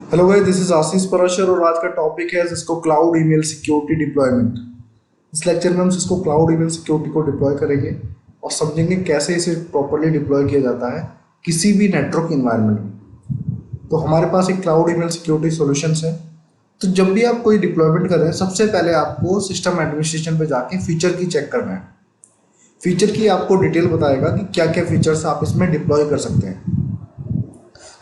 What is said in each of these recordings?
Hello भाई, this is आशीष पराशर और आज का टॉपिक है जिसको क्लाउड ईमेल सिक्योरिटी डिप्लॉयमेंट। इस लेक्चर में हम इसको क्लाउड ईमेल सिक्योरिटी को डिप्लॉय करेंगे और समझेंगे कैसे इसे प्रॉपरली डिप्लॉय किया जाता है किसी भी नेटवर्क इन्वायरमेंट में। तो हमारे पास एक क्लाउड ईमेल सिक्योरिटी सॉल्यूशंस है। तो जब भी आप कोई डिप्लॉयमेंट कर रहे हैं, सबसे पहले आपको सिस्टम एडमिनिस्ट्रेशन पे जाके फीचर की चेक करना है। फीचर की आपको डिटेल बताएगा कि क्या क्या फीचर्स आप इसमें डिप्लॉय कर सकते हैं।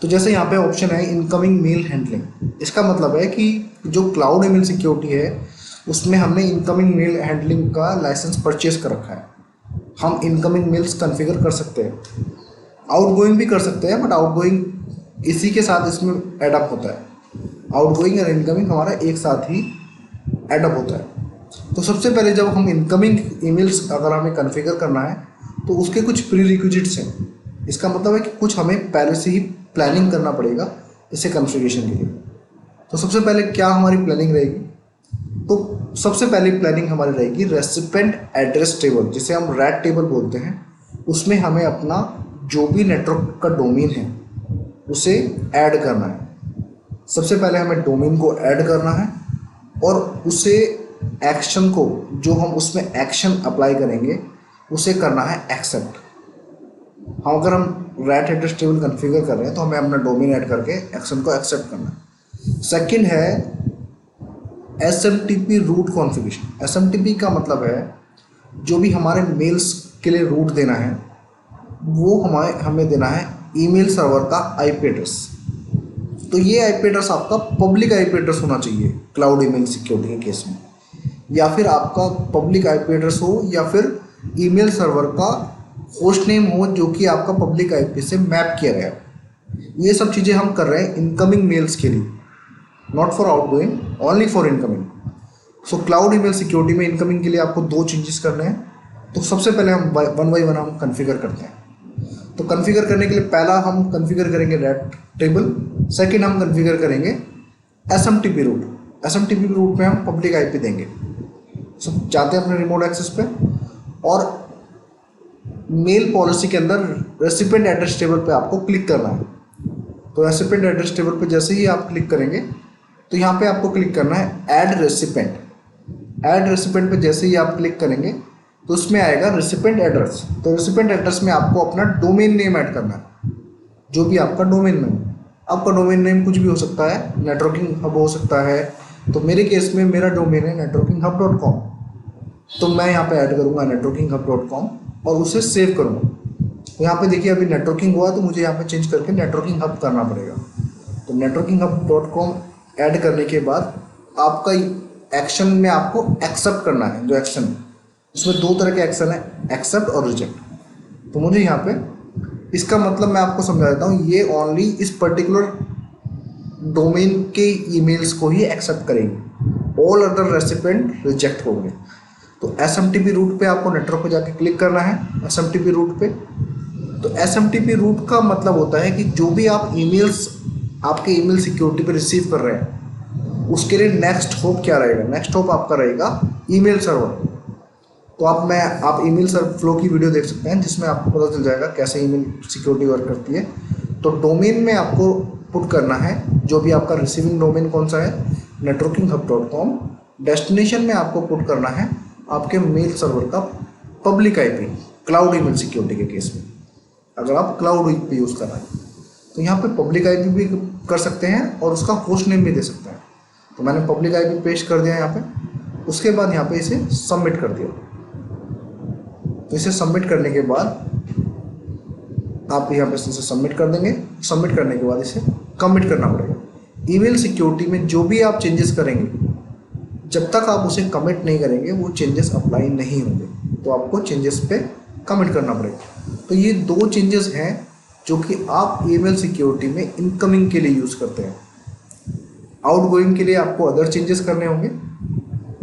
तो जैसे यहाँ पे ऑप्शन है इनकमिंग मेल हैंडलिंग। इसका मतलब है कि जो क्लाउड ईमेल सिक्योरिटी है उसमें हमने इनकमिंग मेल हैंडलिंग का लाइसेंस परचेज कर रखा है। हम इनकमिंग मेल्स कॉन्फ़िगर कर सकते हैं, आउटगोइंग भी कर सकते हैं, बट आउटगोइंग इसी के साथ इसमें एडअप होता है। आउटगोइंग और इनकमिंग हमारा एक साथ ही एडअप होता है। तो सबसे पहले जब हम इनकमिंग ईमेल्स अगर हमें कॉन्फ़िगर करना है तो उसके कुछ प्री रिक्विजिट्स हैं। इसका मतलब है कि कुछ हमें पहले से ही प्लानिंग करना पड़ेगा इसे कॉन्फ़िगरेशन के लिए। तो सबसे पहले क्या हमारी प्लानिंग रहेगी? तो सबसे पहले प्लानिंग हमारी रहेगी रेसिपेंट एड्रेस टेबल, जिसे हम रैट टेबल बोलते हैं। उसमें हमें अपना जो भी नेटवर्क का डोमेन है उसे ऐड करना है। सबसे पहले हमें डोमेन को ऐड करना है और उसे एक्शन को, जो हम उसमें एक्शन अप्लाई करेंगे, उसे करना है एक्सेप्ट। हम अगर हम रैट एड्रेस टेबल कॉन्फ़िगर कर रहे हैं तो हमें अपना डोमेन ऐड करके एक्शन को एक्सेप्ट करना है। सेकंड है SMTP रूट कॉन्फ़िगरेशन। SMTP का मतलब है जो भी हमारे मेल्स के लिए रूट देना है वो हमें देना है ईमेल सर्वर का आईपी एड्रेस। तो ये आईपी एड्रेस आपका पब्लिक आईपी एड्रेस होना चाहिए क्लाउड ईमेल सिक्योरिटी के केस में, या फिर आपका पब्लिक आईपी एड्रेस हो या फिर ईमेल सर्वर का होस्ट नेम हो जो कि आपका पब्लिक आईपी से मैप किया गया हो। ये सब चीज़ें हम कर रहे हैं इनकमिंग मेल्स के लिए, not for outgoing, only for incoming. So cloud email security में इनकमिंग के लिए आपको दो चेंजेस करने हैं। तो सबसे पहले हम वन बाई वन हम कॉन्फ़िगर करते हैं। तो कॉन्फ़िगर करने के लिए पहला हम कॉन्फ़िगर करेंगे रैट टेबल, सेकंड हम कॉन्फ़िगर करेंगे SMTP रूट। SMTP रूट में हम पब्लिक आईपी देंगे। सो जाते हैं अपने रिमोट एक्सेस पे और मेल पॉलिसी के अंदर रेसिपेंट एड्रेस टेबल पे आपको क्लिक करना है। तो रेसिपेंट एड्रेस टेबल पे जैसे ही आप क्लिक करेंगे तो यहाँ पे आपको क्लिक करना है ऐड रेसिपेंट। ऐड रेसिपेंट पे जैसे ही आप क्लिक करेंगे तो उसमें आएगा रेसिपेंट एड्रेस। तो रेसिपेंट एड्रेस में आपको अपना डोमेन नेम ऐड करना है, जो भी आपका डोमेन नेम। आपका डोमेन नेम कुछ भी हो सकता है, नेटवर्किंग हब हो सकता है। तो मेरे केस में मेरा डोमेन है networkinghub.com। तो मैं यहाँ पे ऐड करूँगा networkinghub.com और उसे सेव करूँगा। तो यहाँ पे देखिए अभी नेटवर्किंग हुआ तो मुझे यहाँ पे चेंज करके नेटवर्किंग हब करना पड़ेगा। तो networkinghub.com ऐड करने के बाद आपका एक्शन में आपको एक्सेप्ट करना है। जो एक्शन है उसमें दो तरह के एक्शन है, एक्सेप्ट और रिजेक्ट। तो मुझे यहाँ पे इसका मतलब मैं आपको समझा देता हूँ, ये ओनली इस पर्टिकुलर डोमेन के ईमेल्स को ही एक्सेप्ट करेंगे, ऑल अदर रेसिपेंट रिजेक्ट होंगे। तो SMTP रूट पे आपको नेटवर्क पे जाके क्लिक करना है, SMTP रूट पे। तो SMTP रूट का मतलब होता है कि जो भी आप ईमेल्स आपके ईमेल सिक्योरिटी पे रिसीव कर रहे हैं उसके लिए नेक्स्ट होप क्या रहेगा? नेक्स्ट होप आपका रहेगा ईमेल सर्वर। तो आप ईमेल सर्वर फ्लो की वीडियो देख सकते हैं जिसमें आपको पता चल जाएगा कैसे ईमेल सिक्योरिटी वर्क करती है। तो डोमेन में आपको पुट करना है जो भी आपका रिसीविंग डोमेन कौन सा है, networkinghub.com। डेस्टिनेशन में आपको पुट करना है आपके मेल सर्वर का public IP, cloud email security के केस में अगर आप क्लाउड पे यूज़ कर रहे हैं। तो यहाँ पे पब्लिक आईपी भी कर सकते हैं और उसका होस्ट नेम भी दे सकते हैं। तो मैंने पब्लिक आईपी पेस्ट कर दिया यहाँ पे। उसके बाद यहाँ पे इसे सबमिट कर दिया। तो इसे सबमिट करने के बाद आप यहाँ पे इसे सबमिट कर देंगे। सबमिट करने के बाद इसे कमिट करना पड़ेगा। ईमेल सिक्योरिटी में जो भी आप चेंजेस करेंगे, जब तक आप उसे कमिट नहीं करेंगे वो चेंजेस अप्लाई नहीं होंगे। तो आपको चेंजेस पे कमिट करना पड़ेगा। तो ये दो चेंजेस हैं जो कि आप ईमेल सिक्योरिटी में इनकमिंग के लिए यूज़ करते हैं। आउटगोइंग के लिए आपको अदर चेंजेस करने होंगे,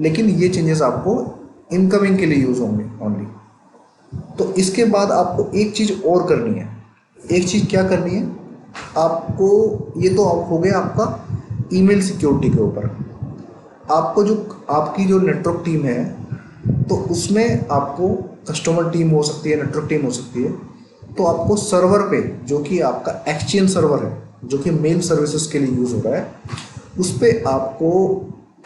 लेकिन ये चेंजेस आपको इनकमिंग के लिए यूज़ होंगे ओनली। तो इसके बाद आपको एक चीज़ और करनी है। एक चीज़ क्या करनी है आपको? ये तो हो गया आपका ईमेल सिक्योरिटी के ऊपर। आपको जो आपकी जो नेटवर्क टीम है तो उसमें आपको कस्टमर टीम हो सकती है, नेटवर्क टीम हो सकती है। तो आपको सर्वर पे, जो कि आपका एक्सचेंज सर्वर है, जो कि मेल सर्विसेज के लिए यूज़ हो रहा है, उस पर आपको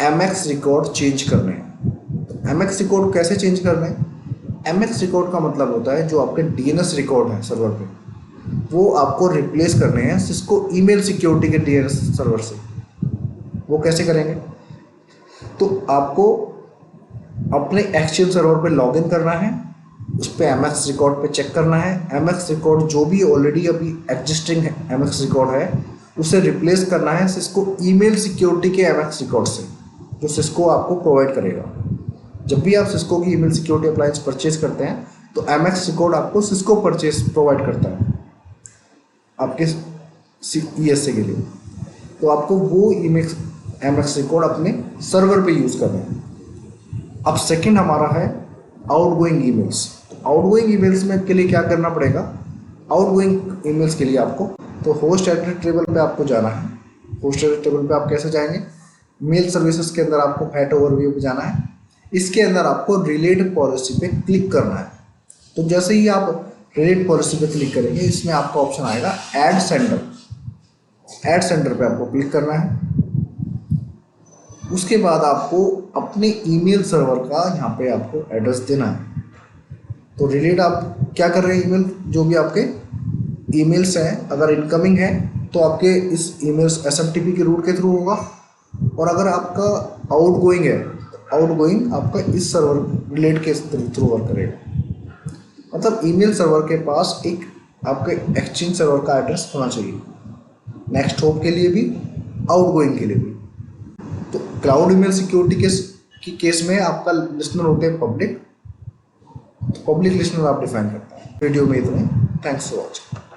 एमएक्स रिकॉर्ड चेंज करने हैं। एमएक्स रिकॉर्ड कैसे चेंज करने हैं? एमएक्स रिकॉर्ड का मतलब होता है जो आपके डीएनएस रिकॉर्ड है सर्वर पे, वो आपको रिप्लेस करने हैं सिस्को ईमेल सिक्योरिटी के डीएनएस सर्वर से। वो कैसे करेंगे? तो आपको अपने एक्सचेंज सर्वर पे लॉगिन करना है, उस पर एमएक्स रिकॉर्ड पे चेक करना है। एमएक्स रिकॉर्ड जो भी ऑलरेडी अभी एग्जिस्टिंग एमएक्स रिकॉर्ड है उसे रिप्लेस करना है सिस्को ईमेल सिक्योरिटी के एमएक्स रिकॉर्ड से, जो सिस्को आपको प्रोवाइड करेगा। जब भी आप सिस्को की ईमेल सिक्योरिटी अप्लायंस परचेज करते हैं तो एमएक्स रिकॉर्ड आपको सिस्को परचेज प्रोवाइड करता है आपके ईएसए के लिए। तो आपको वो एमएक्स रिकॉर्ड अपने सर्वर पे यूज़ करना है। अब सेकंड हमारा है आउटगोइंग ईमेल्स। आउटगोइंग ईमेल्स में के लिए क्या करना पड़ेगा? आउटगोइंग ईमेल्स के लिए आपको तो होस्ट एड्रेस टेबल पे आपको जाना है। होस्ट एड्रेस टेबल पे आप कैसे जाएंगे? मेल सर्विसेज के अंदर आपको फैट ओवरव्यू पे जाना है। इसके अंदर आपको रिलेट पॉलिसी पे क्लिक करना है। तो जैसे ही आप रिलेट पॉलिसी पे क्लिक करेंगे, इसमें आपका ऑप्शन आएगा ऐड सेंडर। ऐड सेंडर पे आपको क्लिक करना है। उसके बाद आपको अपने ईमेल सर्वर का यहाँ पे आपको एड्रेस देना है। तो रिलेट आप क्या कर रहे हैं? ईमेल जो भी आपके ईमेल्स हैं, अगर इनकमिंग है तो आपके इस ईमेल्स एसएमटीपी के रूट के थ्रू होगा, और अगर आपका आउटगोइंग है तो आउटगोइंग आपका इस सर्वर रिलेट के थ्रू वर्क करेगा। मतलब ईमेल सर्वर के पास एक आपके एक्सचेंज सर्वर का एड्रेस होना चाहिए, नेक्स्ट होप के लिए भी, आउटगोइंग के लिए भी। तो क्लाउड ईमेल सिक्योरिटी केस में आपका लिस्नर होते हैं पब्लिक। पब्लिक लिस्नर आप डिफाइन करते हैं। वीडियो में इतने। Thanks for watching.